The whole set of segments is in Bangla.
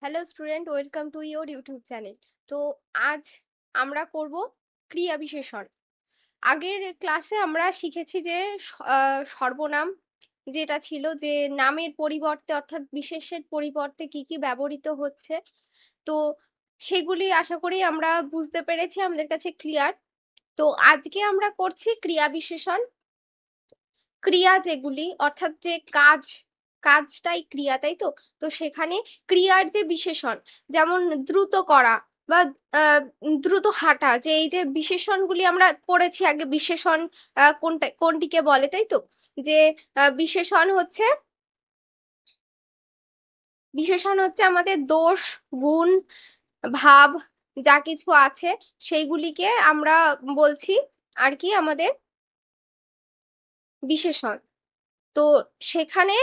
Hello student, welcome to your YouTube channel. তো আজ আমরা করব ক্রিয়া বিশেষণ। আগের ক্লাসে আমরা শিখেছি যে সর্বনাম যেটা ছিল, যে নামের পরিবর্তে অর্থাৎ বিশেষের পরিবর্তে কি কি ব্যবহৃত হচ্ছে। তো সেগুলি আশা করি আমরা বুঝতে পেরেছি, আমাদের কাছে ক্লিয়ার। তো আজকে আমরা করছি ক্রিয়া বিশেষণ। ক্রিয়া যেগুলি অর্থাৎ যে কাজটাই ক্রিয়া, তাই তো। তো সেখানে ক্রিয়ার যে বিশেষণ, যেমন দ্রুত করা বা দ্রুত হাঁটা, যে এই যে বিশেষণগুলি আমরা পড়েছি আগে, বিশেষণ কোনটিকে বলে, তাই তো। যে বিশেষণ হচ্ছে আমাদের দোষ, গুণ, ভাব যা কিছু আছে সেইগুলিকে আমরা বলছি আর কি আমাদের বিশেষণ। তো সেখানে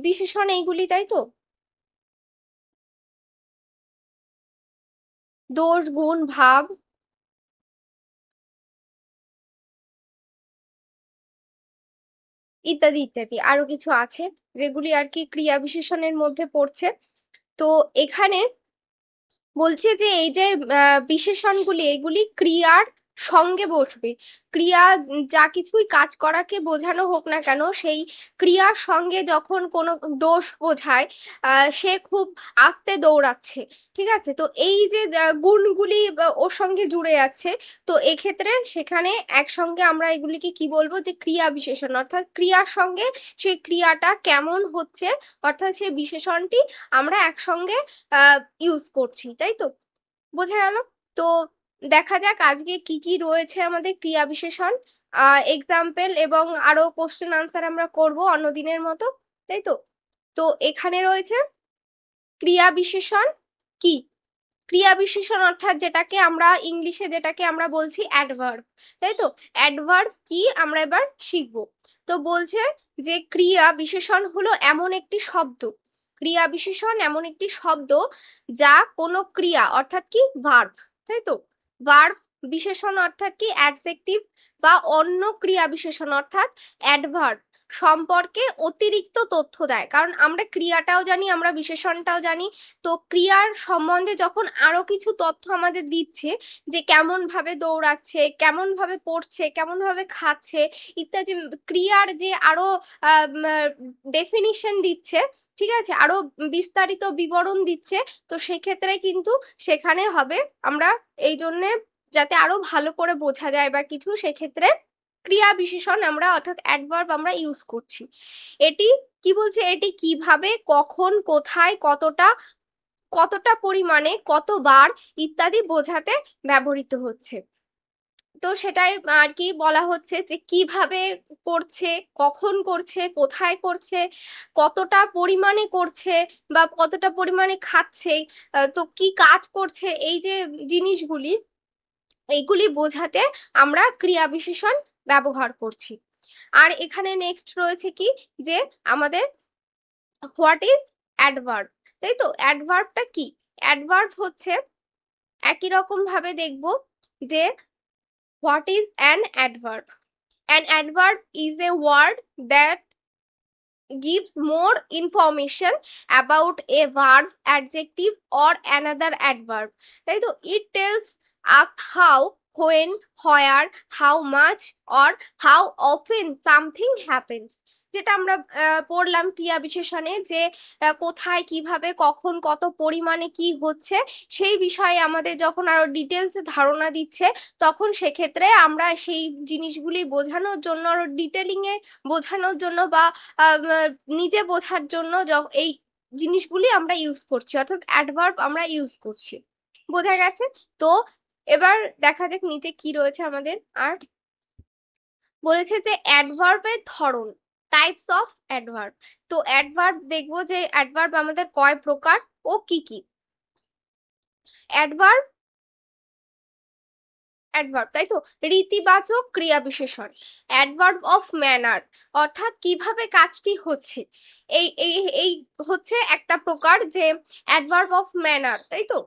বিশেষণ এইগুলি, তাই তো। দোষ, গুণ, ভাব ইত্যাদি ইত্যাদি আরো কিছু আছে, যেগুলি আর কি ক্রিয়া বিশেষণের মধ্যে পড়ছে। তো এখানে বলছে যে এই যে বিশেষণগুলি, এগুলি ক্রিয়ার সঙ্গে বসবে। ক্রিয়া যা কিছুই কাজ করাকে বোঝানো হোক না কেন, সেই ক্রিয়ার সঙ্গে যখন কোনো দোষ বোঝায়, সে খুব আস্তে দৌড়াচ্ছে, ঠিক আছে। তো এই যে গুণগুলি ওর সঙ্গে জুড়ে যাচ্ছে, তো এক্ষেত্রে সেখানে একসঙ্গে আমরা এগুলিকে কি বলবো, যে ক্রিয়া বিশেষণ, অর্থাৎ ক্রিয়ার সঙ্গে সেই ক্রিয়াটা কেমন হচ্ছে, অর্থাৎ সেই বিশেষণটি আমরা একসঙ্গে ইউজ করছি, তাই তো। বোঝা গেল। তো দেখা যাক আজকে কি কি রয়েছে আমাদের ক্রিয়া বিশেষণ, এক্সাম্পল এবং আরো কোশ্চেন আনসার আমরা করব অন্য দিনের মতো, তাই তো। তো এখানে রয়েছে ক্রিয়া বিশেষণ কি। ক্রিয়া বিশেষণ অর্থাৎ যেটাকে আমরা ইংলিশে যেটাকে আমরা বলছি অ্যাডভার্ব, তাই তো। অ্যাডভার্ব কি আমরা এবার শিখবো। তো বলছে যে ক্রিয়া বিশেষণ হলো এমন একটি শব্দ, ক্রিয়া বিশেষণ এমন একটি শব্দ যা কোনো ক্রিয়া অর্থাৎ কি ভার্ব, তাই তো। ভার্ব বিশেষণ অর্থাৎ কি অ্যাডজেক্টিভ, বা অন্য ক্রিয়া বিশেষণ অর্থাৎ অ্যাডভার্ব সম্পর্কে অতিরিক্ত তথ্য দেয়। কারণ আমরা ক্রিয়াটাও জানি, আমরা বিশেষণটাও জানি। তো ক্রিয়ার সম্বন্ধে যখন আরো কিছু তথ্য আমাদের দিচ্ছে, যে কেমন ভাবে দৌড়াচ্ছে, কেমন ভাবে পড়ছে, কেমন ভাবে খাচ্ছে ইত্যাদি, ক্রিয়ার যে আরো ডেফিনিশন দিচ্ছে, ঠিক আছে, আরো বিস্তারিত বিবরণ দিচ্ছে। তো সেক্ষেত্রে কিন্তু সেখানে হবে আমরা এই জন্যে, যাতে আরো ভালো করে বোঝা যায় বা কিছু, সেক্ষেত্রে ক্রিয়া বিশেষণ আমরা অর্থাৎ অ্যাডভার্ব আমরা ইউজ করছি। এটি কি বলছে, এটি কিভাবে, কখন, কোথায়, কতটা, কতটা পরিমাণে, কতবার ইত্যাদি বোঝাতে ব্যবহৃত হচ্ছে। তো সেটাই আর কি বলা হচ্ছে, যে কিভাবে করছে, কখন করছে, কোথায় করছে, কতটা পরিমাণে করছে, বা কতটা পরিমাণে খাচ্ছে, তো কি কাজ করছে, এই যে জিনিসগুলি, এইগুলি বোঝাতে আমরা ক্রিয়া বিশেষণ ব্যবহার করছি। আর এখানে নেক্সট রয়েছে কি, যে আমাদের হোয়াট ইজ অ্যাডভার্ব, তাই তো। অ্যাডভার্বটা কি। অ্যাডভার্ব হচ্ছে একই রকম ভাবে দেখবো যে what is an adverb. An adverb is a word that gives more information about a verb, adjective or another adverb, তাই তো। it tells us how, when, where, how much or how often something happens, যেটা আমরা পড়লাম ক্রিয়া বিশেষণে, যে কোথায়, কিভাবে, কখন, কত পরিমাণে কি হচ্ছে, সেই বিষয়ে আমাদের যখন আরো ডিটেলস ধারণা দিচ্ছে, তখন সেক্ষেত্রে আমরা সেই জিনিসগুলি বোঝানোর জন্য, আরো ডিটেলিং এ বোঝানোর জন্য, বা নিজে বোঝার জন্য এই জিনিসগুলি আমরা ইউজ করছি, অর্থাৎ অ্যাডভার্ব আমরা ইউজ করছি। বোঝা গেছে। তো এবার দেখা যাক নিচে কি রয়েছে আমাদের। আর বলেছে যে অ্যাডভার্বের ধরন, টাইপস অফ অ্যাডভার্ব। তো অ্যাডভার্ব দেখবো যে অ্যাডভার্ব আমাদের কয় প্রকার ও কি কি। অ্যাডভার্ব, অ্যাডভার্ব তাই তো, রীতিবাচক ক্রিয়া বিশেষণ। অ্যাডভার্ব অফ ম্যানার অর্থাৎ কিভাবে কাজটি হচ্ছে, এই এই এই হচ্ছে একটা প্রকার, যে অ্যাডভার্ব অফ ম্যানার, তাই তো।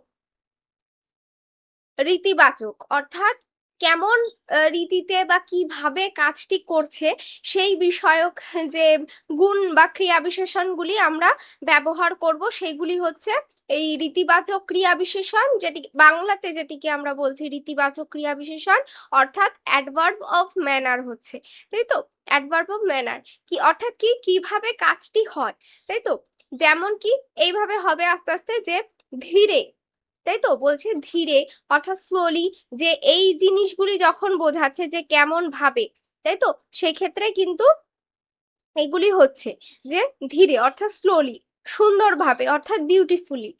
রীতিবাচক অর্থাৎ কেমন রীতিতে বা কিভাবে কাজটি করছে সেই বিষয়ক যে গুণ বা ক্রিয়া বিশেষণগুলি আমরা ব্যবহার করব, সেগুলি হচ্ছে এই রীতিবাচক ক্রিয়া বিশেষণ, যেটি বাংলাতে যেটিকে আমরা বলছি রীতিবাচক ক্রিয়া বিশেষণ, অর্থাৎ অ্যাডভার্ব অফ ম্যানার হচ্ছে, তাই তো। অ্যাডভার্ব অফ ম্যানার কি অর্থাৎ কি কিভাবে কাজটি হয়, তাই তো। যেমন কি এইভাবে হবে আস্তে আস্তে, যে ধীরে, তাই তো, বলছে ধীরে অর্থাৎ স্লোলি, যে এই জিনিসগুলি যখন বোঝাচ্ছে যে কেমন ভাবে, তাই তো, সেক্ষেত্রে কিন্তু এগুলি হচ্ছে যে ধীরে অর্থাৎ স্লোলি, সুন্দরভাবে অর্থাৎ বিউটিফুলি।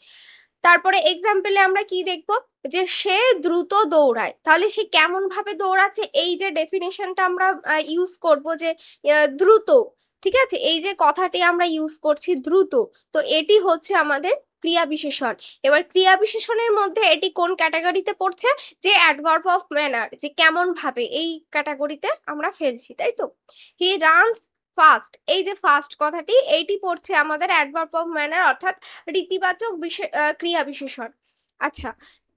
তারপরে এক্সাম্পলে আমরা কি দেখবো, যে সে দ্রুত দৌড়ায়, তাহলে সে কেমন ভাবে দৌড়াচ্ছে, এই যে ডেফিনেশনটা আমরা ইউজ করব, যে দ্রুত, ঠিক আছে, এই যে কথাটি আমরা ইউজ করছি দ্রুত, তো এটি হচ্ছে আমাদের ক্রিয়া বিশেষণ। এবার ক্রিয়া বিশেষণের মধ্যে এটি কোন ক্যাটাগরিতে পড়ছে, যে অ্যাডভার্ব অফ ম্যানার, যে কেমন ভাবে, এই ক্যাটাগরিতে আমরা ফেলছি, তাই তো। হি রানস ফাস্ট, এই যে ফাস্ট কথাটি, এইটি পড়ছে আমাদের অ্যাডভার্ব অফ ম্যানার অর্থাৎ রীতিবাচক ক্রিয়া বিশেষণ। আচ্ছা,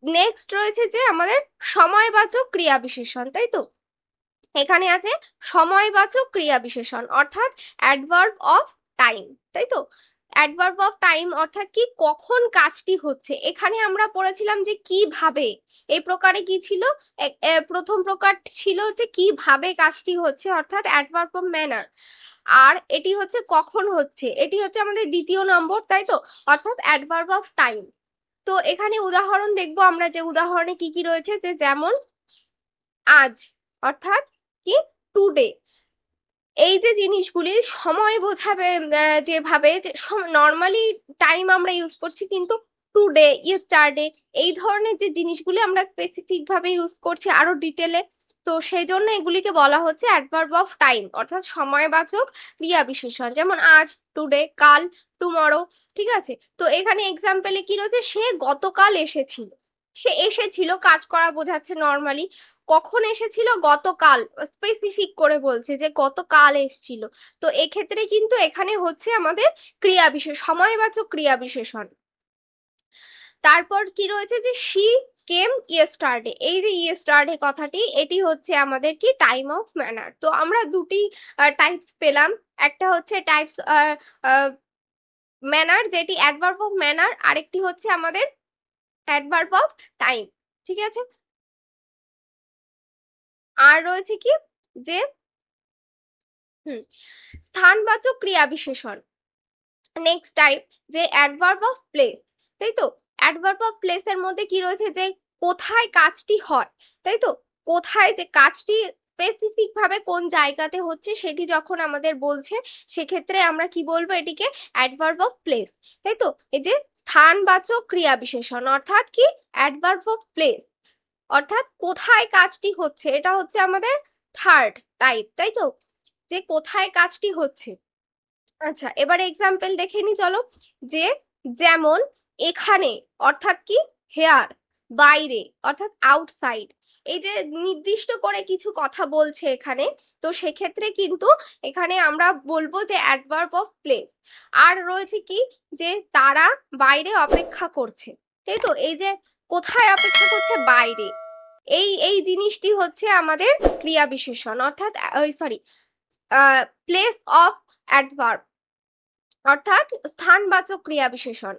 নেক্সট রয়েছে যে আমাদের সময়বাচক ক্রিয়া বিশেষণ, তাই তো। এখানে আছে সময়বাচক ক্রিয়া বিশেষণ অর্থাৎ অ্যাডভার্ব অফ টাইম, তাই তো। অ্যাডভার্ব অফ টাইম অর্থাৎ কি কখন কাজটি হচ্ছে, এখানে আমরা পড়েছিলাম যে কিভাবে, এই প্রকারে কি ছিল, প্রথম প্রকার ছিল যে কিভাবে কাজটি হচ্ছে অর্থাৎ অ্যাডভার্ব অফ ম্যানার, আর এটি হচ্ছে কখন হচ্ছে, এটি হচ্ছে আমাদের দ্বিতীয় নম্বর, তাই তো, অর্থাৎ অ্যাডভার্ব অফ টাইম। তো এখানে উদাহরণ দেখবো আমরা, যে উদাহরণে কি কি রয়েছে, যে যেমন আজ অর্থাৎ কি টুডে, এই যে জিনিসগুলি সময় বোঝাবে যেভাবে, যে নর্মালি টাইম আমরা ইউজ করছি, কিন্তু টুডে, ইয়েস্টারডে, এই ধরনের যে জিনিসগুলি আমরা স্পেসিফিক ভাবে ইউজ করছি আরো ডিটেলে, তো সেই জন্য এগুলিকে বলা হচ্ছে অ্যাডভার্ব অফ টাইম অর্থাৎ সময়বাচক ক্রিয়া বিশেষণ। যেমন আজ, টুডে, কাল, টুমরো, ঠিক আছে। তো এখানে এক্সাম্পলে কি রয়েছে, সে গতকাল এসেছিল, সে এসেছিল কাজ করা বোঝাচ্ছে নর্মালি, কখন এসেছিল, গতকাল, স্পেসিফিক করে বলছে যে গতকাল এসেছিল, তো এক্ষেত্রে কিন্তু এখানে হচ্ছে আমাদের ক্রিয়া বিশেষ, সময়বাচক ক্রিয়া বিশেষণ। তারপর কি রয়েছে, যে শি কেম ইয়েস্টারডে, এই যে ইয়েস্টারডে কথাটি, এটি হচ্ছে আমাদের কি টাইম অফ ম্যানার। তো আমরা দুটি টাইপস পেলাম, একটা হচ্ছে টাইপস ম্যানার যেটি অ্যাডভার্ব অফ ম্যানার, আরেকটি হচ্ছে আমাদের অ্যাডভার্ব অফ টাইম, ঠিক আছে। আর রয়েছে কি, যে স্থানবাচক ক্রিয়া বিশেষণ, নেক্সট টাইপ, যে অ্যাডভার্ব অফ প্লেস, তাই তো। অ্যাডভার্ব অফ প্লেস এর মধ্যে কি রয়েছে, যে কোথায় কাজটি হয়, তাই তো, কোথায় যে কাজটি স্পেসিফিক ভাবে কোন জায়গাতে হচ্ছে সেটি যখন আমাদের বলছে, সেক্ষেত্রে আমরা কি বলবো, এটিকে অ্যাডভার্ব অফ প্লেস, তাই তো। এই যে স্থানবাচক ক্রিয়া বিশেষণ অর্থাৎ কি অ্যাডভার্ব অফ প্লেস, অর্থাৎ কোথায় কাজটি হচ্ছে, এটা হচ্ছে আমাদের থার্ড টাইপ, তাই তো, যে কোথায় কাজটি হচ্ছে। আচ্ছা, এবার এক্সাম্পল দেখে নি চলো, যে যেমন এখানে অর্থাৎ কি হেয়ার, বাইরে অর্থাৎ আউটসাইড, এই যে নির্দিষ্ট করে কিছু কথা বলছে এখানে, তো সেক্ষেত্রে কিন্তু এখানে আমরা বলবো যে অ্যাডভার্ব অফ প্লেস। আর রয়েছে কি, যে তারা বাইরে অপেক্ষা করছে, তাই তো, এই যে কোথায় অপেক্ষা করছে, বাইরে, এই এই জিনিসটি হচ্ছে আমাদের ক্রিয়া বিশেষণ অর্থাৎ সরি প্লেস অফ অ্যাডভার্ব অর্থাৎ স্থানবাচক ক্রিয়া বিশেষণ।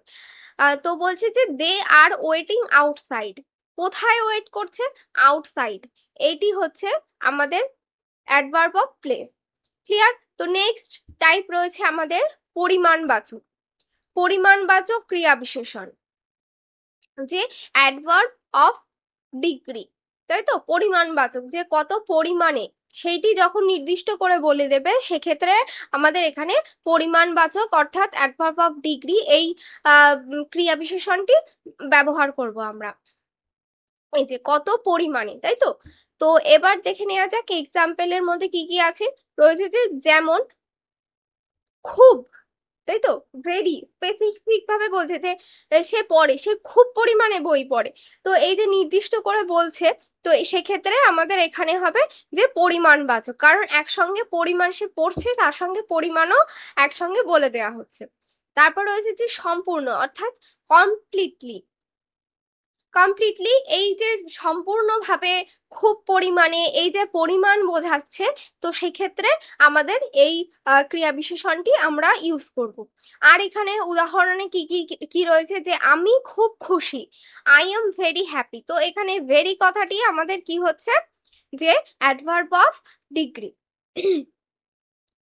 তো বলছে যে দে আর ওয়েটিং আউটসাইড, কোথায় ওয়েট করছে, আউটসাইড, এইটি হচ্ছে আমাদের অ্যাডভার্ব অফ প্লেস। ক্লিয়ার? তো নেক্সট টাইপ রয়েছে আমাদের পরিমাণবাচক, পরিমাণবাচক ক্রিয়া বিশেষণ, যে অ্যাডভার্ব অফ ডিগ্রি, তাই তো, পরিমাণবাচক, যে কত পরিমাণে, সেইটি যখন নির্দিষ্ট করে বলে দেবে, সেক্ষেত্রে আমাদের এখানে পরিমাণবাচক অর্থাৎ অ্যাডভার্ব অফ ডিগ্রি, এই ক্রিয়া বিশেষণটি ব্যবহার করব আমরা, এই যে কত পরিমাণে, তাই তো। তো এবার দেখে নেওয়া যাক এক্সাম্পলের মধ্যে কি কি আছে, রয়েছে যে যেমন খুব, তাই তো, ভেরি স্পেসিফিক ভাবে বলছে যে সে পড়ে, সে খুব পরিমাণে বই পড়ে, তো এই যে নির্দিষ্ট করে বলছে, তো সেক্ষেত্রে আমাদের এখানে হবে যে পরিমাণবাচক, কারণ একসঙ্গে পরিমাণ, সে পড়ছে তার সঙ্গে পরিমাণও একসঙ্গে বলে দেওয়া হচ্ছে। তারপর রয়েছে যে সম্পূর্ণ অর্থাৎ কমপ্লিটলি, কমপ্লিটলি এই যে সম্পূর্ণভাবে খুব পরিমাণে এই যে পরিমাণ বোঝাচ্ছে, তো সেক্ষেত্রে আমাদের এই ক্রিয়া বিশেষণটি আমরা ইউজ করব। আর এখানে উদাহরণে কি কি কি রয়েছে, যে আমি খুব খুশি, আই এম ভেরি হ্যাপি। তো এখানে ভেরি কথাটি আমাদের কি হচ্ছে, যে অ্যাডভার্ব অফ ডিগ্রি।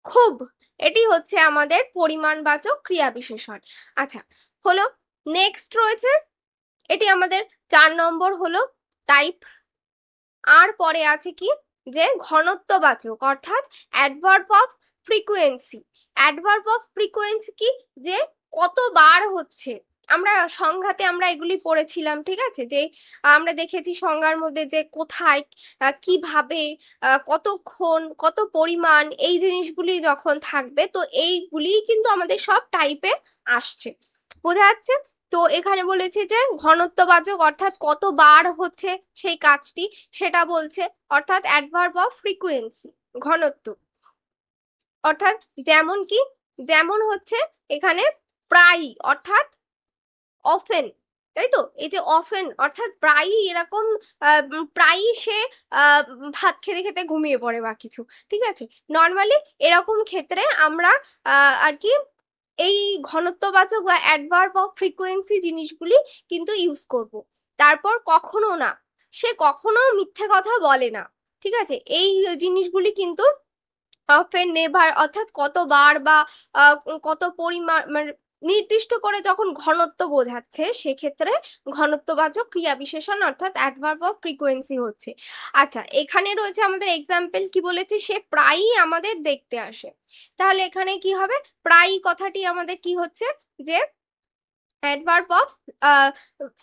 খুব, এটি হচ্ছে আমাদের পরিমাণবাচক ক্রিয়া বিশেষণ। আচ্ছা, হলো। নেক্সট রয়েছে, এটি আমাদের 4 নম্বর হলো টাইপ। আর পরে আছে কি, যে ঘনত্ববাচক অর্থাৎ adverb of frequency. Adverb of frequency কি, যে কতবার হচ্ছে। আমরা সংজ্ঞাতে আমরা এগুলি পড়েছিলাম, ঠিক আছে, যে আমরা দেখেছি সংজ্ঞার মধ্যে যে কোথায়, কিভাবে, কতক্ষণ, কত পরিমাণ, এই জিনিসগুলি যখন থাকবে, তো এইগুলি কিন্তু আমাদের সব টাইপে আসছে। বোঝা যাচ্ছে? তো এখানে বলেছে যে ঘনত্ববাচক অর্থাৎ কতবার হচ্ছে সেই কাজটি, সেটা বলছে, অর্থাৎ অ্যাডভার্ব অফ ফ্রিকোয়েন্সি, ঘনত্ব। অর্থাৎ যেমন কি, যেমন হচ্ছে এখানে প্রায়ই অর্থাৎ অফেন, তাই তো, এই যে অফেন অর্থাৎ প্রায়ই এরকম, প্রায়ই সে ভাত খেতে খেতে ঘুমিয়ে পড়ে বা কিছু, ঠিক আছে, নর্মালি এরকম ক্ষেত্রে আমরা আর কি এই ঘনত্ববাচক বা অ্যাডভার্ব অফ ফ্রিকোয়েন্সি জিনিসগুলি কিন্তু ইউজ করব। তারপর কখনো না, সে কখনো মিথ্যে কথা বলে না, ঠিক আছে, এই জিনিসগুলি কিন্তু অফেন, নেভার অর্থাৎ কতবার বা কত পরিমাণ, মানে নির্দিষ্ট করে যখন ঘনত্ব বোঝাচ্ছে, সেক্ষেত্রে ঘনত্ববাচক ক্রিয়া বিশেষণ অর্থাৎ অ্যাডভার্ব অফ ফ্রিকোয়েন্সি হচ্ছে। আচ্ছা, এখানে রয়েছে আমাদের এক্সাম্পল, কি বলেছে, সে প্রায়ই আমাদের দেখতে আসে। তাহলে এখানে কি হবে, প্রায়ই কথাটি আমাদের কি হচ্ছে, যে অ্যাডভার্ব অফ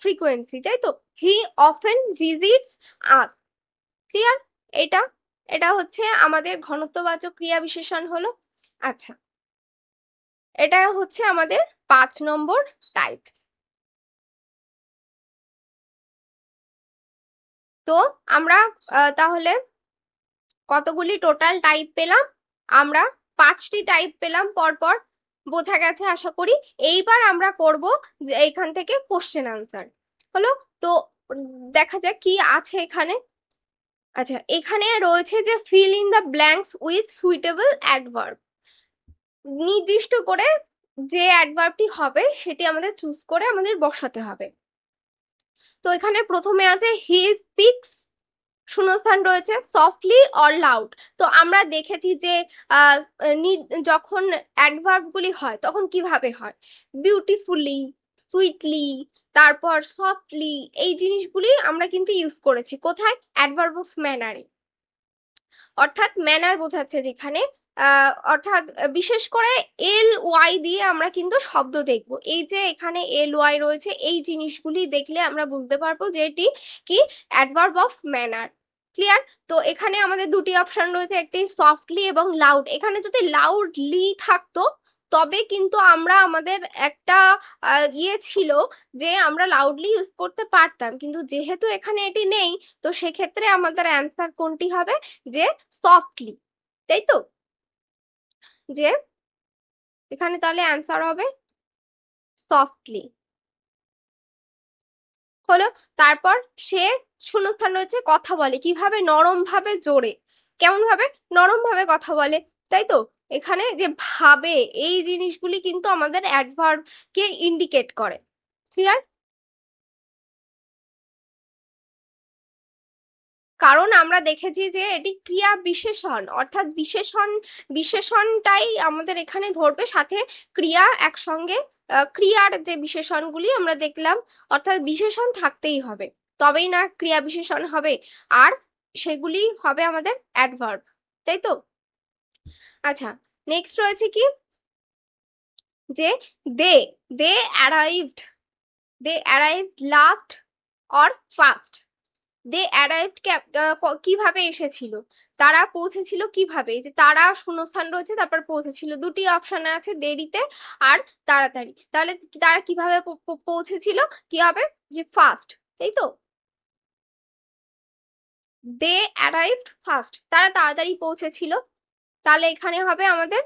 ফ্রিকোয়েন্সি, তাই তো, হি অফেন ভিজিটস আস। ক্লিয়ার? এটা এটা হচ্ছে আমাদের ঘনত্ববাচক ক্রিয়া বিশেষণ হলো। আচ্ছা, এটা হচ্ছে আমাদের 5 নম্বর টাইপ। তো আমরা তাহলে কতগুলি টোটাল টাইপ পেলাম, আমরা 5টি টাইপ পেলাম পরপর, বোঝা গেছে আশা করি। এইবার আমরা করব যে এখান থেকে কোশ্চেন আনসার, হলো। তো দেখা যাক কি আছে এখানে। আচ্ছা, এখানে রয়েছে যে fill in the blanks with suitable adverb. নির্দিষ্ট করে যে অ্যাডভার্বটি হবে সেটি আমাদের চুজ করে আমাদের বসাতে হবে। তো এখানে প্রথমে আছে হি স্পিক্স, শূন্যস্থান রয়েছে, সফটলি অর লাউড। তো আমরা দেখেছি যে যখন অ্যাডভার্ব গুলি হয় তখন কিভাবে হয়, বিউটিফুলি, সুইটলি, তারপর সফটলি, এই জিনিসগুলি আমরা কিন্তু ইউজ করেছি কোথায়, অ্যাডভার্ব অফ ম্যানারে, অর্থাৎ ম্যানার বোঝাচ্ছে যেখানে, অর্থাৎ বিশেষ করে এল ওয়াই দিয়ে আমরা কিন্তু শব্দ দেখব। এই যে এখানে এল ওয়াই রয়েছে, এই জিনিসগুলি দেখলে আমরা বুঝতে পারবো যে এটি কি, অ্যাডভার্ব অফ ম্যানার। ক্লিয়ার? তো এখানে আমাদের দুটি অপশন রয়েছে, একটি সফটলি এবং লাউড। এখানে যদি লাউডলি থাকতো তবে কিন্তু আমরা আমাদের একটা ইয়ে ছিল, যে আমরা লাউডলি ইউজ করতে পারতাম, কিন্তু যেহেতু এখানে এটি নেই, তো সেক্ষেত্রে আমাদের অ্যান্সার কোনটি হবে, যে সফটলি, তাই তো, যে এখানে তাহলে অ্যান্সার হবে সফটলি, হলো। তারপর সে, শূন্যস্থান রয়েছে, কথা বলে কিভাবে, নরম ভাবে, জোরে। কেমন ভাবে, নরম ভাবে কথা বলে, তাই তো, এখানে যে ভাবে, এই জিনিসগুলি কিন্তু আমাদের অ্যাডভার্ব কে ইন্ডিকেট করে। ক্লিয়ার? কারণ আমরা দেখেছি যে এটি ক্রিয়া বিশেষণ, অর্থাৎ বিশেষণটাই আমাদের এখানে ধরবে, সাথে ক্রিয়া একসঙ্গে, ক্রিয়ার যে বিশেষণগুলি আমরা দেখলাম, অর্থাৎ বিশেষণ থাকতেই হবে, তবেই না ক্রিয়া বিশেষণ হবে, আর সেগুলি হবে আমাদের অ্যাডভার্ব, তাই তো। আচ্ছা, নেক্সট রয়েছে কি, যে they they arrived, they arrived last or first. They arrived কিভাবে এসেছিল, তারা পৌঁছেছিল কিভাবে, এই যে তারা, শূন্যস্থান রয়েছে, তারপর পৌঁছেছিল, দুটি অপশন আছে, দেরিতে আর তাড়াতাড়ি। তাহলে তারা কিভাবে পৌঁছেছিল, কি হবে, যে ফার্স্ট, তাই তো, দে অ্যারাইভড ফার্স্ট, তারা তাড়াতাড়ি পৌঁছেছিল। তাহলে এখানে হবে আমাদের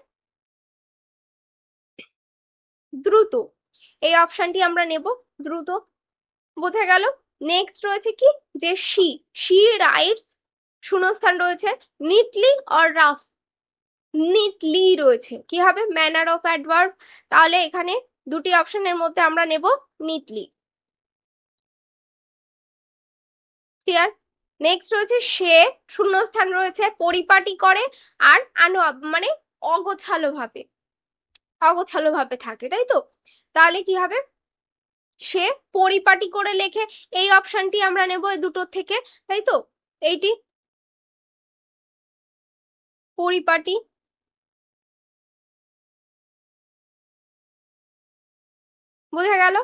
দ্রুত, এই অপশনটি আমরা নেব, দ্রুত। বোঝা গেল? নেক্সট রয়েছে কি যে শি রাইটস, শূন্যস্থান রয়েছে, নিটলি অর রাফ, নিটলি রয়েছে, কি হবে ম্যানার অফ অ্যাডভার্ব, তাহলে এখানে দুটি অপশনের মধ্যে আমরা নেব নিটলি। ক্লিয়ার? নেক্সট রয়েছে সে, শূন্যস্থান রয়েছে, পরিপাটি করে আর মানে অগোছালো ভাবে, অগোছালো ভাবে থাকে, তাই তো? তাহলে কি হবে, সে পরিপাটি করে লেখে, এই অপশনটি আমরা নেব এই দুটোর থেকে, তাই তো? এইটি পরিপাটি, বোঝা গেল?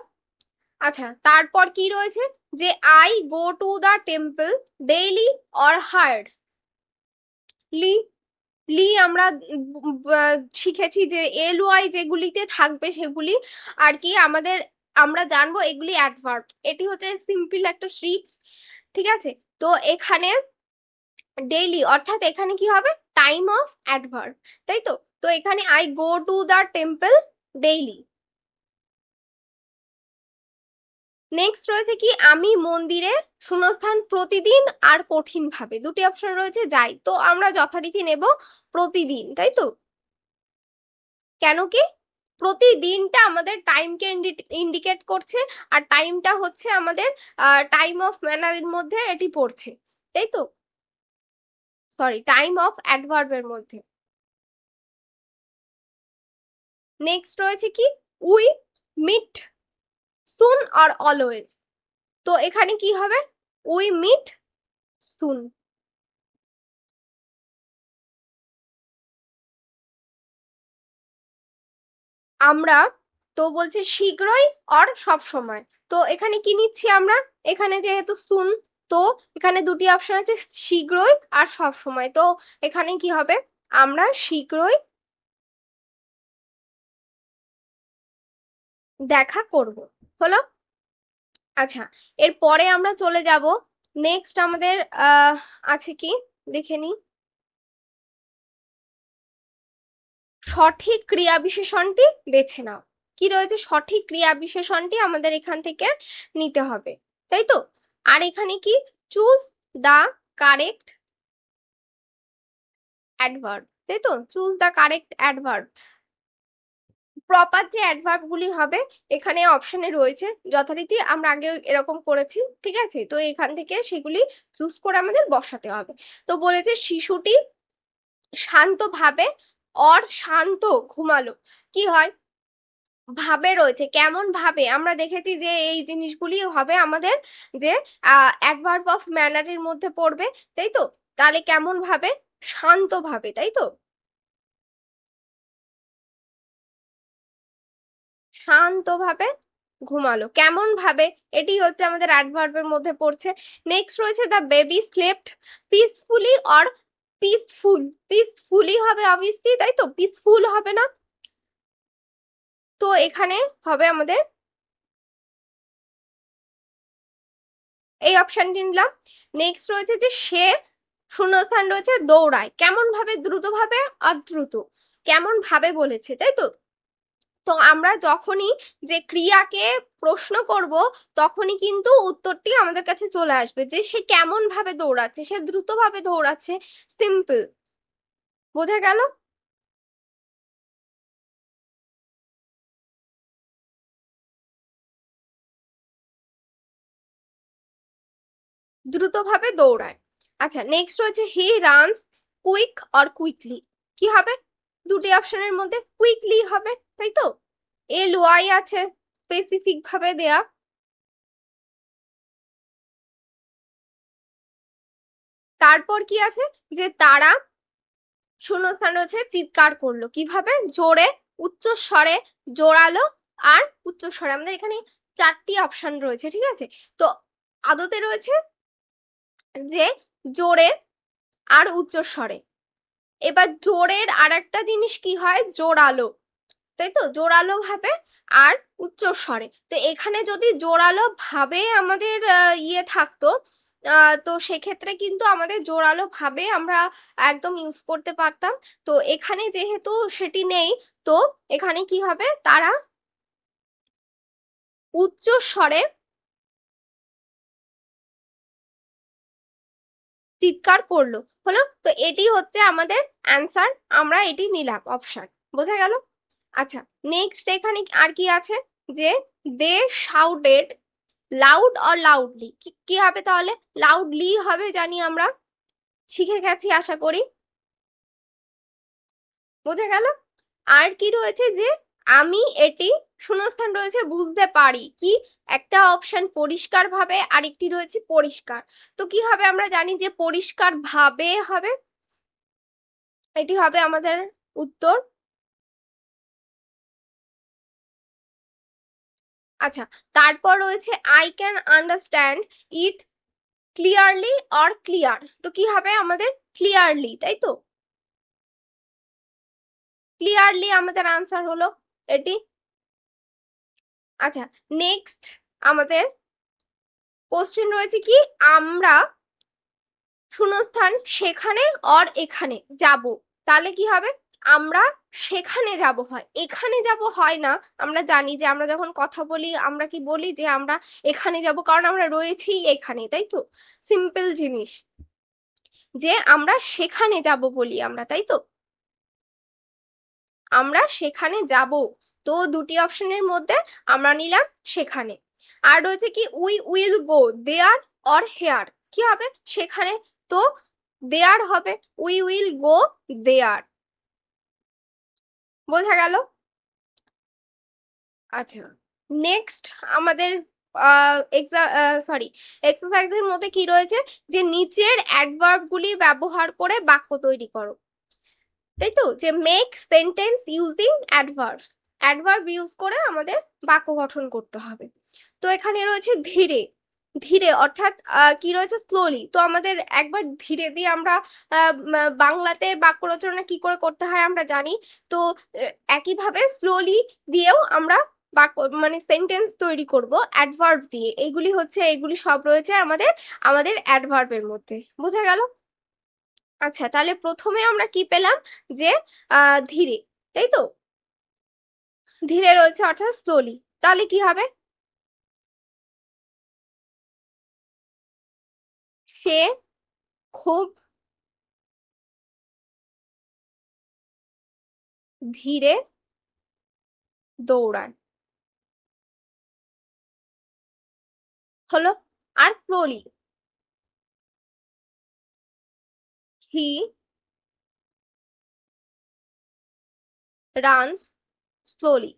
আচ্ছা, তারপর কি রয়েছে যে I go to the temple daily or hard, লি, লি আমরা শিখেছি যে এল ওয়াই যেগুলিতে থাকবে সেগুলি আর কি আমাদের, আমরা জানবো এগুলি অ্যাডভার্ব, এটি হচ্ছে সিম্পল একটা ট্রিক্স, ঠিক আছে? তো এখানে ডেইলি অর্থাৎ এখানে কি হবে টাইম অফ অ্যাডভার্ব, তাই তো? তো এখানে I go to the temple daily. Next রয়েছে কি আমি মন্দিরে, শূন্যস্থান প্রতিদিন আর কঠিন ভাবে, দুটি অপশন রয়েছে, যাই, তো আমরা যথারীতি নেব প্রতিদিন, তাই তো? কেন কি প্রতিদিনটা আমাদের টাইমকে ইন্ডিকেট করছে, আর টাইমটা হচ্ছে আমাদের টাইম অফ ম্যানারের মধ্যে এটি পড়ছে, তাই তো? সরি, টাইম অফ অ্যাডভার্বের মধ্যে। নেক্সট রয়েছে কি উই মিট সুন আর অলওয়েজ, তো এখানে কি হবে উই মিট সুন, আমরা, তো বলছে শীঘ্রই অর সব সময়, তো এখানে কি নিচ্ছি আমরা, এখানে যেহেতু সুন, তো এখানে দুটি অপশন আছে শীঘ্রই আর সব সময়, তো এখানে কি হবে আমরা শীঘ্রই দেখা করব, হলো? আচ্ছা, এরপরে আমরা চলে যাব, নেক্সট আমাদের আছে কি দেখে নি, সঠিক ক্রিয়া বিশেষণটি বেছে নাও, কি রয়েছে সঠিক ক্রিয়া বিশেষণটি আমাদের এখান থেকে নিতে হবে, তাই তো? আর এখানে কি চুজ দা কারেক্ট অ্যাডভার্ব, তাই তো? Choose the correct adverb, proper যে অ্যাডভার্ব গুলি হবে এখানে অপশনে রয়েছে, যথারীতি আমরা আগে এরকম করেছি, ঠিক আছে? তো এখান থেকে সেগুলি চুজ করে আমাদের বসাতে হবে। তো বলেছে শিশুটি শান্তভাবে অর শান্ত ঘুমালো, কি হয় ভাবে রয়েছে, কেমন ভাবে, আমরা দেখেছি যে এই জিনিসগুলি হবে আমাদের যে অ্যাডভার্ব অফ ম্যানারের মধ্যে পড়বে, তাই তো? তাহলে কেমন ভাবে, শান্ত ভাবে, তাই তো? শান্তভাবে ঘুমালো, কেমন ভাবে, এটি হচ্ছে আমাদের অ্যাডভার্বের মধ্যে পড়ছে। নেক্সট রয়েছে the baby slept peacefully or peaceful, peacefully হবে অবভিয়াসলি, তাই তো? পিসফুল হবে না, তো এখানে হবে আমাদের এই অপশনটি নিলাম। নেক্সট রয়েছে যে সে, শূন্যস্থান রয়েছে, দৌড়ায়, কেমন ভাবে, দ্রুত ভাবে আর দ্রুত, কেমন ভাবে বলেছে, তাই তো? তো আমরা যখনই যে ক্রিয়াকে প্রশ্ন করব তখনই কিন্তু উত্তরটি আমাদের কাছে চলে আসবে যে সে কেমন ভাবে দৌড়াচ্ছে, সে দ্রুত ভাবে দৌড়াচ্ছে, সিম্পল, বোঝা গেল? দ্রুত ভাবে দৌড়ায়। আচ্ছা, নেক্সট রয়েছে he runs quick or quickly, কি হবে দুটি অপশনের মধ্যে কুইকলি হবে, তাই তো? এল ওয়াই আছে স্পেসিফিক ভাবে দেয়া, তারপর কি আছে যে তারা, শূন্যস্থান রয়েছে, চিৎকার করলো, কিভাবে জোরে, উচ্চস্বরে, জোরালো আর উচ্চস্বরে, আমাদের এখানে চারটি অপশন রয়েছে, ঠিক আছে? তো আদতে রয়েছে যে জোরে আর উচ্চস্বরে, এবার জোরের আর একটা জিনিস কি হয় জোরালো, তাই তো? জোরালো ভাবে আর উচ্চস্বরে, তো এখানে যদি জোরালো ভাবে আমাদের ইয়ে থাকতো, তো সেক্ষেত্রে কিন্তু আমাদের জোরালো ভাবে আমরা একদম ইউজ করতে পারতাম, তো এখানে যেহেতু সেটি নেই, তো এখানে কি হবে তারা উচ্চস্বরে চিৎকার করলো। হলো, তো এটি হচ্ছে আমাদের অ্যান্সার, আমরা এটি নিলাম অপশন। বোঝা গেল? আচ্ছা, নেক্সট এখানে আর কি আছে, যে দে শাউটেড লাউড অর লাউডলি, কি হবে তাহলে? লাউডলি হবে, জানি আমরা, শিখে গেছি আশা করি। বোঝা গেল? আর কি রয়েছে, যে আমি এটি, শূন্যস্থান রয়েছে বুঝতে পারি, কি একটা অপশন পরিষ্কার ভাবে, আরেকটি রয়েছে পরিষ্কার। তো কি হবে, আমরা জানি যে পরিষ্কার ভাবে হবে, এটি হবে আমাদের উত্তর। আচ্ছা, তারপর রয়েছে I can understand it clearly or clear, তো কি হবে আমাদের? ক্লিয়ারলি, তাই তো? ক্লিয়ারলি আমাদের আনসার হলো এটি। আচ্ছা, নেক্সট আমাদের কোশ্চেন রয়েছে কি, আমরা শূন্যস্থান সেখানে অর এখানে যাব, তাহলে কি হবে? আমরা সেখানে যাব হয়, এখানে যাব হয় না। আমরা জানি যে আমরা যখন কথা বলি আমরা কি বলি, যে আমরা এখানে যাব, কারণ আমরা রয়েছি এখানে, তাই তো? সিম্পল জিনিস, যে আমরা সেখানে যাব বলি আমরা, তাই তো? আমরা সেখানে যাব, তো দুটি অপশনের মধ্যে আমরা নিলাম সেখানে। আর রয়েছে কি, we will go there or here, কি হবে সেখানে? তো দেয়ার হবে, উই উইল গো দেয়ার। বোঝা গেল? আচ্ছা, নেক্সট আমাদের এক্সারসাইজের মধ্যে কি রয়েছে, যে নিচের অ্যাডভার্ব গুলি ব্যবহার করে বাক্য তৈরি করো, তাই তো? যে make sentence using adverbs, adverb use করে আমাদের বাক্য গঠন করতে হবে। তো এখানে রয়েছে ধীরে, ধীরে অর্থাৎ কি রয়েছে, স্লোলি। তো আমাদের একবার ধীরে দিয়ে আমরা বাংলাতে বাক্য রচনা কি করে করতে হয় আমরা জানি। তো একইভাবে স্লোলি দিয়েও আমরা বাক্য মানে সেন্টেন্স তৈরি করব অ্যাডভার্ব দিয়ে। এইগুলি হচ্ছে, এইগুলি সব রয়েছে আমাদের আমাদের অ্যাডভার্বের মধ্যে। বোঝা গেল? আচ্ছা, তাহলে প্রথমে আমরা কি পেলাম, যে ধীরে, তাই তো? ধীরে রয়েছে অর্থাৎ স্লোলি, তাহলে কি হবে? সে খুব ধীরে দৌড়ায়, হলো। আর স্লোলি, হি রানস স্লোলি।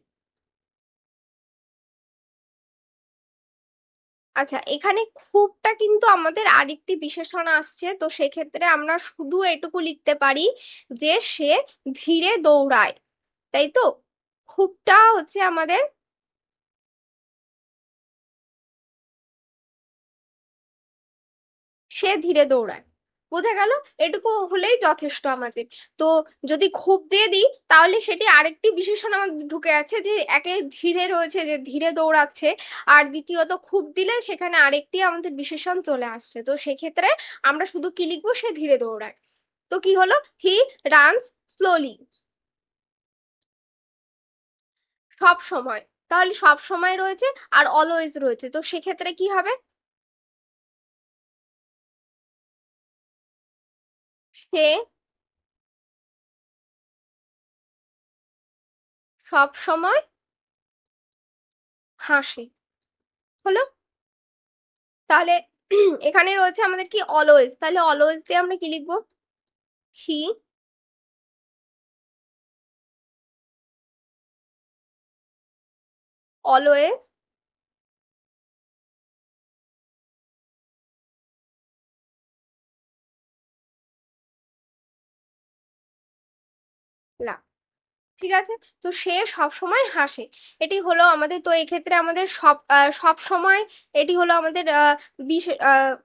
আচ্ছা, এখানে খুবটা কিন্তু আমাদের আরেকটি বিশেষণ আসছে, তো সেক্ষেত্রে আমরা শুধু এটুকু লিখতে পারি যে সে ধীরে দৌড়ায়, তাই তো? খুবটা হচ্ছে আমাদের, সে ধীরে দৌড়ায়। বোঝা গেল? এটুকু হলেই যথেষ্ট আমাদের। তো যদি খুব দিয়ে দিই তাহলে সেটি আরেকটি বিশেষণ আমাদের ঢুকে আছে, যে একে ধীরে রয়েছে যে ধীরে দৌড়াচ্ছে, আর দ্বিতীয়ত খুব দিলে সেখানে আরেকটি আমাদের বিশেষণ চলে আসছে। তো সেক্ষেত্রে আমরা শুধু কি লিখবো, সে ধীরে দৌড়ায়। তো কি হলো, হি রানস স্লোলি। সব সময়, তাহলে সব সময় রয়েছে, আর অলওয়েজ রয়েছে, তো সেক্ষেত্রে কি হবে? সে সব সময় হাসে, হলো। তাহলে এখানে রয়েছে আমাদের কি, অলওয়েজ, তাহলে অলওয়েজ দিয়ে আমরা কি লিখবো? হি অলওয়েজ লাভ। ঠিক আছে, তো সে সব সময় হাসে, এটি হলো আমাদের। তো এক্ষেত্রে আমাদের সব সময়, এটি হলো আমাদের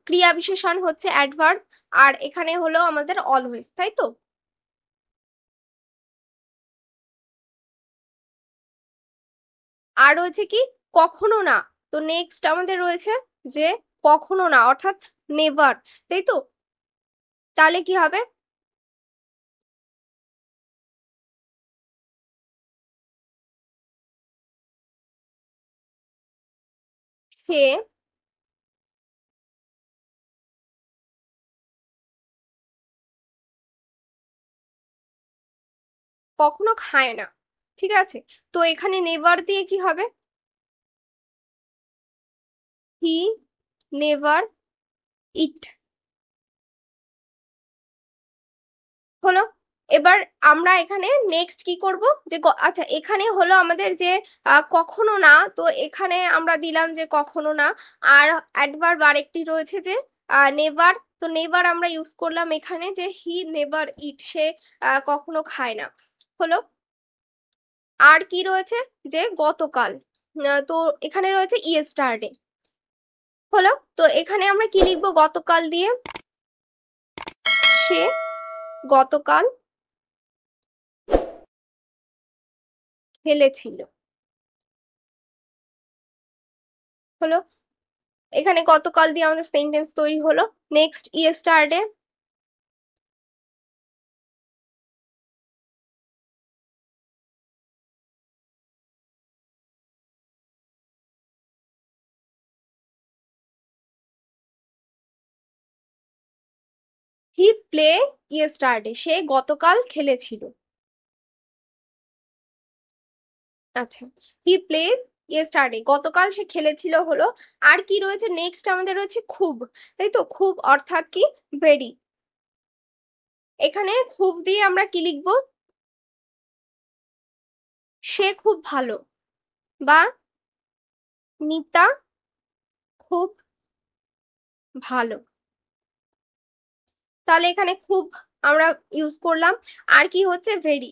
ক্রিয়া বিশেষণ হচ্ছে অ্যাডভার্ব, আর এখানে হলো আমাদের অলওয়েজ, তাই তো? আর রয়েছে কি, কখনো না। তো নেক্সট আমাদের রয়েছে যে কখনো না অর্থাৎ নেভার, তাই তো? তাহলে কি হবে? সে কখনো খায় না, ঠিক আছে। তো এখানে নেভার দিয়ে কি হবে, হি নেভার ইট হলো। এবার আমরা এখানে নেক্সট কি করব, যে আচ্ছা এখানে হলো আমাদের যে কখনো না, তো এখানে আমরা দিলাম যে কখনো না। আর অ্যাডভার্ব আরেকটি রয়েছে যে নেভার, তো নেভার আমরা ইউজ করলাম এখানে, যে হি নেভার ইট, সে কখনো খায় না হলো। আর কি রয়েছে, যে গতকাল, তো এখানে রয়েছে ইয়েস্টারডে হলো। তো এখানে আমরা কি লিখবো গতকাল দিয়ে, সে গতকাল খেলেছিল হলো। এখানে গতকাল দিয়ে আমাদের সেন্টেন্স তৈরি হলো। Next yesterday, he play yesterday, সে গতকাল খেলেছিল। আচ্ছা, হি প্লে ইয়েস্টারডে, গতকাল সে খেলেছিল হলো। আর কি রয়েছে নেক্সট, আমাদের রয়েছে খুব, তাই তো, খুব অর্থাৎ কি, ভেরি। এখানে খুব দিয়ে আমরা কি লিখবো, সে খুব ভালো, বা মিতা খুব ভালো। তাহলে এখানে খুব আমরা ইউজ করলাম। আর কি হচ্ছে, ভেরি।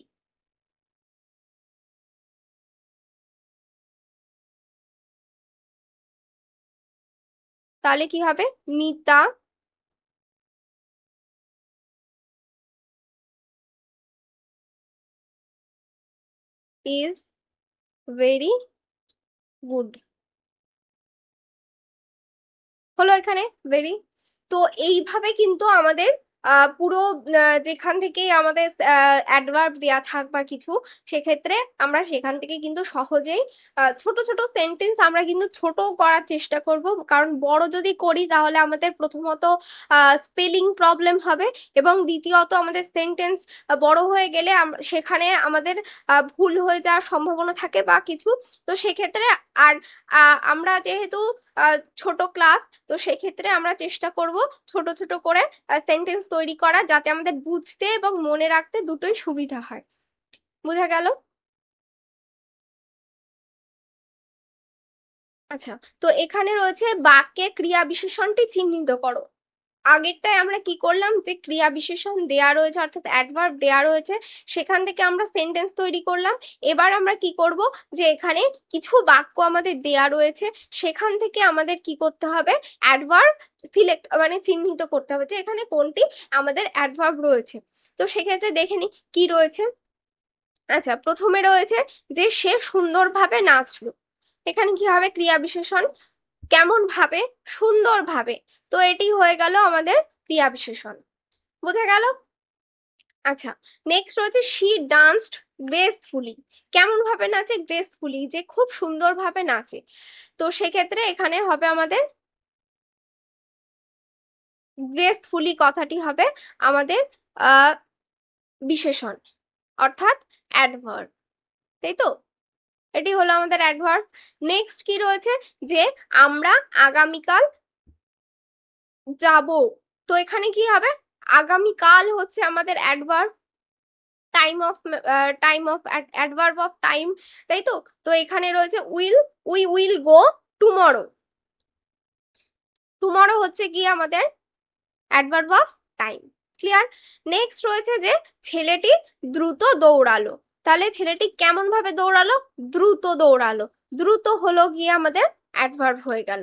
তাহলে কি হবে, মিতা ইজ ভেরি গুড হলো এখানে, ভেরি। তো এইভাবে কিন্তু আমাদের পুরো যেখান থেকেই আমাদের অ্যাডভার্ব দেয়া থাক বা কিছু, সেক্ষেত্রে আমরা সেখান থেকে কিন্তু সহজেই ছোট ছোট সেন্টেন্স আমরা কিন্তু ছোট করার চেষ্টা করব, কারণ বড় যদি করি তাহলে আমাদের প্রথমত স্পেলিং প্রবলেম হবে, এবং দ্বিতীয়ত আমাদের সেন্টেন্স বড় হয়ে গেলে সেখানে আমাদের ভুল হয়ে যাওয়ার সম্ভাবনা থাকে বা কিছু। তো সেক্ষেত্রে আর আমরা যেহেতু ছোট ক্লাস, তো সেক্ষেত্রে আমরা চেষ্টা করব ছোট ছোট করে সেন্টেন্স তৈরি করা, যাতে আমাদের বুঝতে এবং মনে রাখতে দুটোই সুবিধা হয়। বোঝা গেল? আচ্ছা, তো এখানে রয়েছে বাক্যে ক্রিয়া বিশেষণটি চিহ্নিত করো। আগেরটায় আমরা কি করলাম, যে ক্রিয়া বিশেষণ দেয়া রয়েছে অর্থাৎ অ্যাডভার্ব দেয়া রয়েছে, সেখান থেকে আমরা সেন্টেন্স তৈরি করলাম। এবার আমরা কি করব, যে এখানে কিছু বাক্য আমাদের দেয়া রয়েছে, সেখান থেকে আমাদের কি করতে হবে, অ্যাডভার্ব সিলেক্ট মানে চিহ্নিত করতে হবে যে এখানে কোনটি আমাদের অ্যাডভার্ব রয়েছে। তো সেক্ষেত্রে দেখে নি কি রয়েছে। আচ্ছা, প্রথমে রয়েছে যে সে সুন্দরভাবে নাচলো। এখানে কি হবে, ক্রিয়া বিশেষণ, কেমন ভাবে, সুন্দর ভাবে। তো এটি হয়ে গেল আমাদের ক্রিয়া বিশেষণ। বোঝা গেল? আচ্ছা, নেক্সট রয়েছে শি ডান্সড গ্রেসফুলি। কেমন ভাবে নাচে, গ্রেসফুলি, যে খুব সুন্দর ভাবে নাচে। তো সেক্ষেত্রে এখানে হবে আমাদের গ্রেসফুলি কথাটি হবে আমাদের আহ বিশেষণ, অর্থাৎ অ্যাডভার্ব, তাই তো। এটি হলো আমাদের অ্যাডভার্ব। নেক্সট কি রয়েছে, যে আমরা আগামীকাল যাব। তো এখানে কি হবে, আগামীকাল হচ্ছে আমাদের adverb, time of adverb of time, তাই তো। তো এখানে রয়েছে will, we will go tomorrow. Tomorrow হচ্ছে কি আমাদের adverb of time. Clear? Next রয়েছে যে ছেলেটি দ্রুত দৌড়ালো। তাহলে ছেলেটি কেমন ভাবে দৌড়ালো, দ্রুত দৌড়ালো। দ্রুত হলো গিয়ে আমাদের অ্যাডভার্ব হয়ে গেল।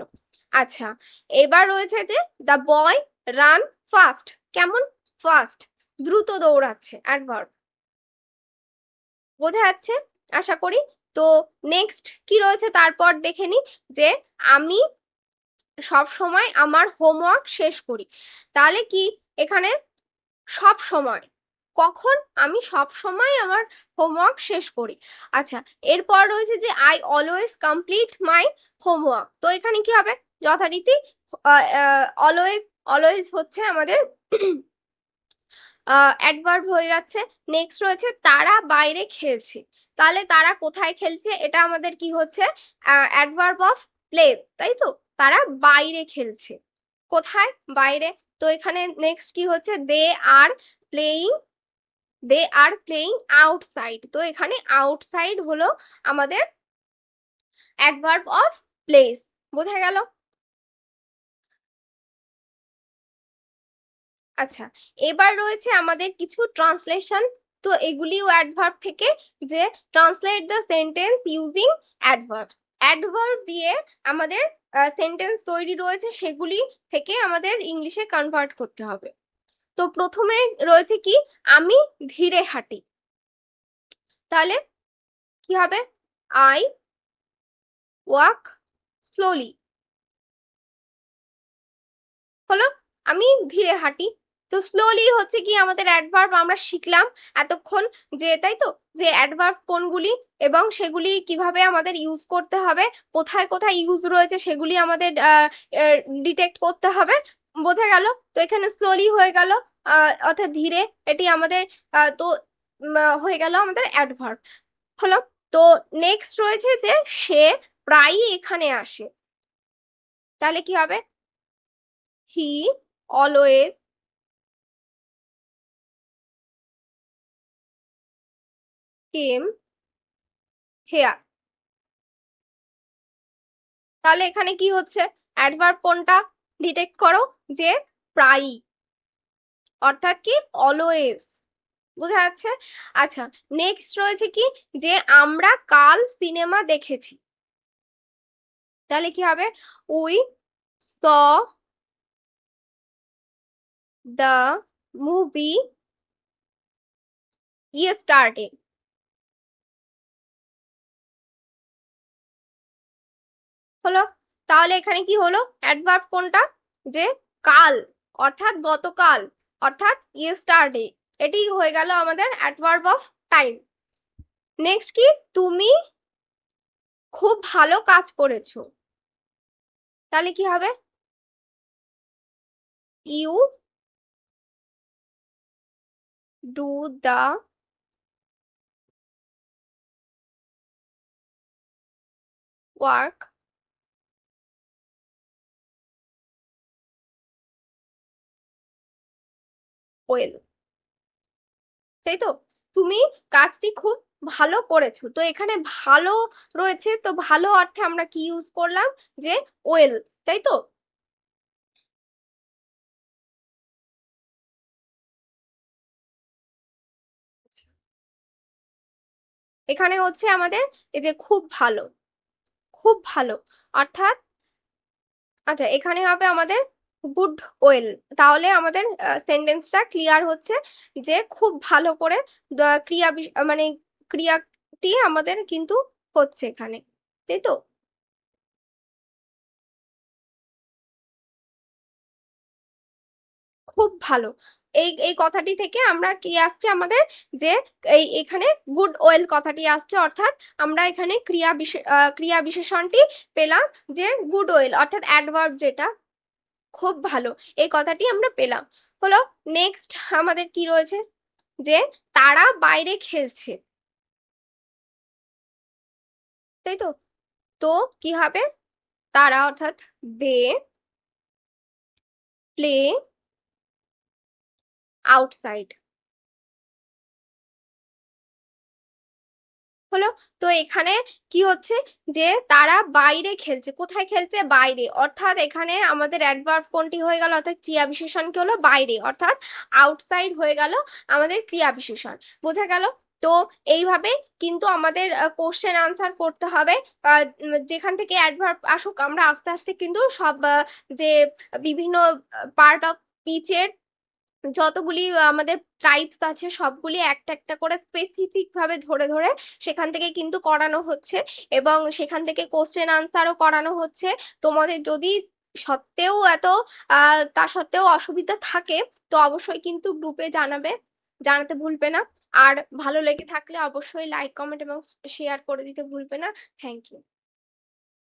আচ্ছা, এবার রয়েছে যে দ্য বয় রান ফাস্ট। কেমন, ফাস্ট, দ্রুত দৌড়াচ্ছে, অ্যাডভার্ব। বোঝা যাচ্ছে আশা করি। তো নেক্সট কি রয়েছে তারপর দেখে নি, যে আমি সব সময় আমার হোমওয়ার্ক শেষ করি। তাহলে কি এখানে সব সময়, কখন, আমি সব সময় আমার হোমওয়ার্ক শেষ করি। আচ্ছা, এরপর রয়েছে যে I always complete my homework. তো এখানে কি হবে, যথারীতি অলওয়েজ, অলওয়েজ হচ্ছে আমাদের অ্যাডভার্ব হয়ে যাচ্ছে। নেক্সট রয়েছে তারা বাইরে খেলছে, তাহলে তারা কোথায় খেলছে, এটা আমাদের কি হচ্ছে, অ্যাডভার্ব অফ প্লেস, তাই তো? তারা বাইরে খেলছে, কোথায়, বাইরে। তো এখানে নেক্সট কি হচ্ছে, they are playing, they are playing outside. তো এখানে আউটসাইড হলো আমাদের অ্যাডভার্ব অফ প্লেস, বোঝা গেল? আচ্ছা, এবার রয়েছে আমাদের কিছু ট্রান্সলেশন। তো এগুলিও অ্যাডভার্ব থেকে, যে translate the sentence using adverb. Adverb দিয়ে আমাদের সেন্টেন্স তৈরি রয়েছে, সেগুলি থেকে আমাদের ইংলিশে কনভার্ট করতে হবে। তো প্রথমে রয়েছে কি, আমি ধীরে হাঁটি, তাহলে কি হবে, আই ওয়াক স্লোলি, হলো আমি ধীরে হাঁটি। তো স্লোলি হচ্ছে কি আমাদের অ্যাডভার্ব, আমরা শিখলাম এতক্ষণ যে, তাই তো, যে অ্যাডভার্ব কোনগুলি এবং সেগুলি কিভাবে আমাদের ইউজ করতে হবে, কোথায় কোথায় ইউজ রয়েছে সেগুলি আমাদের ডিটেক্ট করতে হবে, বোঝা গেল? তো এখানে স্লোলি হয়ে গেল, অর্থাৎ ধীরে, এটি আমাদের তো হয়ে গেল আমাদের অ্যাডভার্ব, হলো। তো নেক্সট রয়েছে যে সে প্রায়ই এখানে আসে, তাহলে কি হবে, হি অলওয়েজ কেম হেয়ার। তাহলে এখানে কি হচ্ছে, অ্যাডভার্ব কোনটা, ডিটেক্ট করো, যে প্রায়ই, অর্থাৎ কি অলওয়েজ, বোঝা যাচ্ছে? আচ্ছা, নেক্সট রয়েছে কি, যে আমরা কাল সিনেমা দেখেছি, তাহলে কি হবে, we saw the movie yesterday, হলো। তাহলে এখানে কি হলো, অ্যাডভার্ব কোনটা, যে কাল, অর্থাৎ গতকাল, অর্থাৎ ইয়েস্টারডে, এটি হয়ে গেল আমাদের অ্যাডভার্ব অফ টাইম। নেক্সট কি, তুমি খুব ভালো কাজ করেছো, তাহলে কি হবে, you do the work well, তাই তো? তুমি কাজটি খুব ভালো করেছো, তো এখানে ভালো রয়েছে, তো ভালো অর্থে আমরা কি ইউজ করলাম, যে ওয়েল, তাই তো? এখানে হচ্ছে আমাদের এই যে খুব ভালো, খুব ভালো, অর্থাৎ, আচ্ছা এখানে হবে আমাদের গুড ওয়েল। তাহলে আমাদের সেন্টেন্সটা ক্লিয়ার হচ্ছে, যে খুব ভালো করে মানে ক্রিয়াটি আমাদের কিন্তু হচ্ছে এখানে, তাই তো? খুব ভালো, এই এই কথাটি থেকে আমরা কি আসছে আমাদের, যে এই এখানে গুড ওয়েল কথাটি আসছে, অর্থাৎ আমরা এখানে ক্রিয়া বিশেষণটি পেলাম, যে গুড ওয়েল, অর্থাৎ অ্যাডভার্ব যেটা, খুব ভালো, এই কথাটি আমরা পেলাম, হলো। নেক্সট আমাদের কি রয়েছে, যে তারা বাইরে খেলছে, তাই তো? তো কি হবে, তারা অর্থাৎ দে প্লে আউটসাইড, হলো। তো এখানে কি হচ্ছে, যে তারা বাইরে খেলছে, কোথায় খেলছে, বাইরে, অর্থাৎ এখানে আমাদের অ্যাডভার্ব কোনটি হয়ে গেল, অর্থাৎ ক্রিয়া বিশেষণ কি হলো, বাইরে, অর্থাৎ আউটসাইড হয়ে গেল আমাদের ক্রিয়া বিশেষণ, বোঝা গেল? তো এইভাবে কিন্তু আমাদের কোশ্চেন আনসার করতে হবে, যেখান থেকে অ্যাডভার্ব আসুক, আমরা আস্তে আস্তে কিন্তু সব যে বিভিন্ন পার্ট অফ স্পিচের যতগুলি আমাদের ট্রাইবস আছে সবগুলি একটা একটা করে স্পেসিফিক ভাবে ধরে ধরে সেখান থেকে কিন্তু করানো হচ্ছে, এবং সেখান থেকে কোশ্চেন আনসারও করানো হচ্ছে। তোমাদের যদি সত্ত্বেও তা সত্ত্বেও অসুবিধা থাকে, তো অবশ্যই কিন্তু গ্রুপে জানাতে ভুলবে না। আর ভালো লেগে থাকলে অবশ্যই লাইক কমেন্ট এবং শেয়ার করে দিতে ভুলবে না। Thank you.